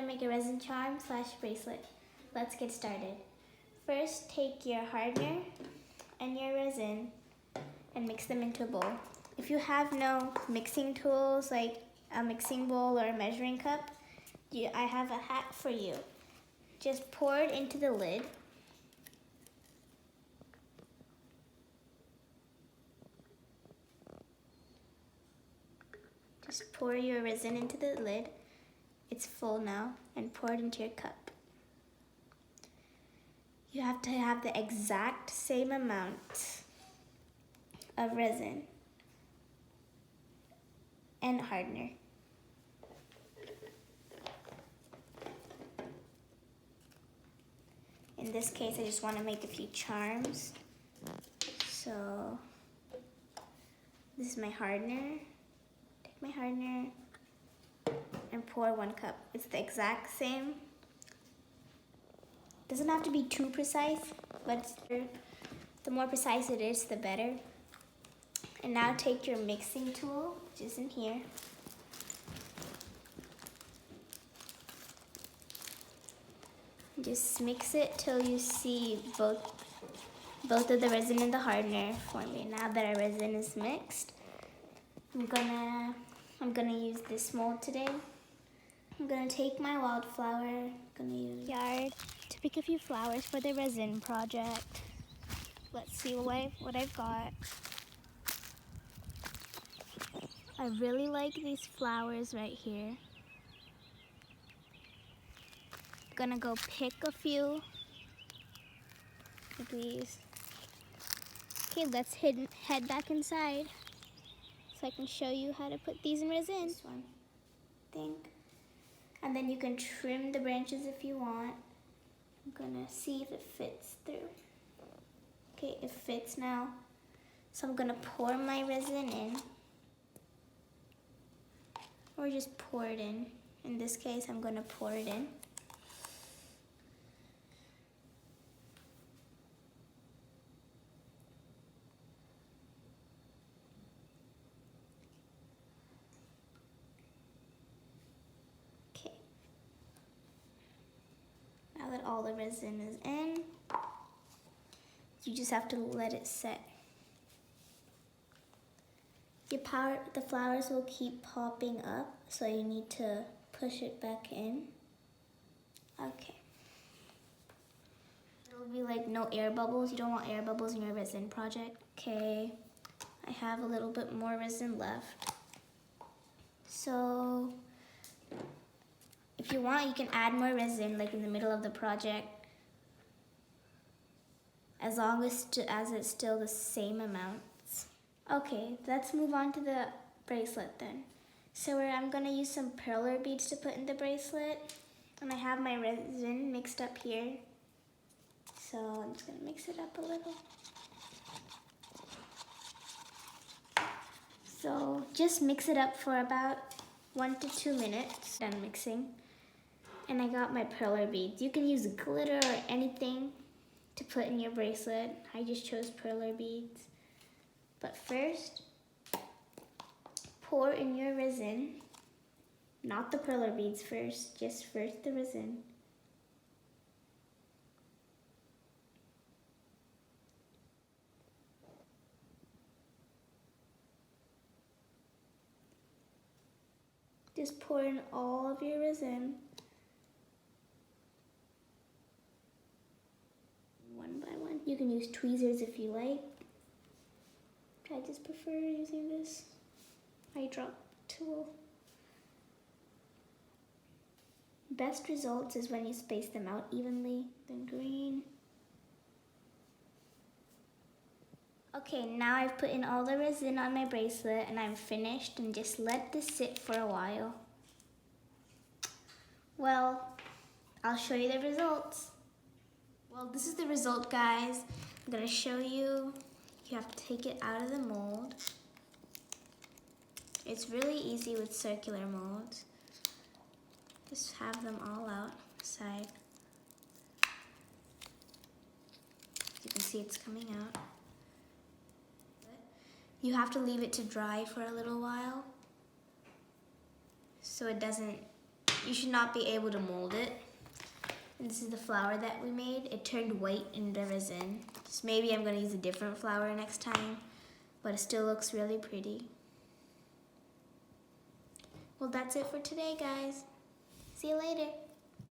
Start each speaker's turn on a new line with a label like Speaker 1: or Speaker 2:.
Speaker 1: make a resin charm / bracelet. Let's get started. First, take your hardener and your resin and mix them into a bowl. If you have no mixing tools like a mixing bowl or a measuring cup, I have a hack for you. Just pour it into the lid. Just pour your resin into the lid. It's full now, and pour it into your cup. You have to have the exact same amount of resin and hardener. In this case, I just want to make a few charms. So this is my hardener. Take my hardener and pour 1 cup. It's the exact same. Doesn't have to be too precise, but the more precise it is, the better. And now take your mixing tool, which is in here. Just mix it till you see both of the resin and the hardener forming. Now that our resin is mixed, I'm gonna use this mold today. I'm gonna take my wildflower. I'm gonna use yard to pick a few flowers for the resin project. Let's see what I've got. I really like these flowers right here. Gonna go pick a few of these. Okay, let's head back inside so I can show you how to put these in resin. This one, I think. And then you can trim the branches if you want. I'm gonna see if it fits through. Okay, it fits now. So I'm gonna pour my resin in. Or just pour it in. In this case, I'm gonna pour it in. Now that all the resin is in, you just have to let it set. The flowers will keep popping up, so you need to push it back in. Okay. It'll be like no air bubbles. You don't want air bubbles in your resin project. Okay, I have a little bit more resin left. So if you want, you can add more resin like in the middle of the project, as long as it's still the same amounts. Okay, let's move on to the bracelet then. So I'm gonna use some perler beads to put in the bracelet, and I have my resin mixed up here. So I'm just gonna mix it up a little. So just mix it up for about 1 to 2 minutes. Done mixing. And I got my perler beads. You can use glitter or anything to put in your bracelet. I just chose perler beads. But first, pour in your resin. Not the perler beads first, just first the resin. Just pour in all of your resin. One by one. You can use tweezers if you like. I just prefer using this eyedrop tool. Best results is when you space them out evenly. Then green. Okay, now I've put in all the resin on my bracelet and I'm finished, and just let this sit for a while. Well, I'll show you the results. Well, this is the result, guys. I'm gonna show you. You have to take it out of the mold. It's really easy with circular molds. Just have them all outside. You can see it's coming out. You have to leave it to dry for a little while so it doesn't you should not be able to mold it. And this is the flower that we made. It turned white in the resin. So maybe I'm gonna use a different flower next time, but it still looks really pretty. Well, that's it for today, guys. See you later.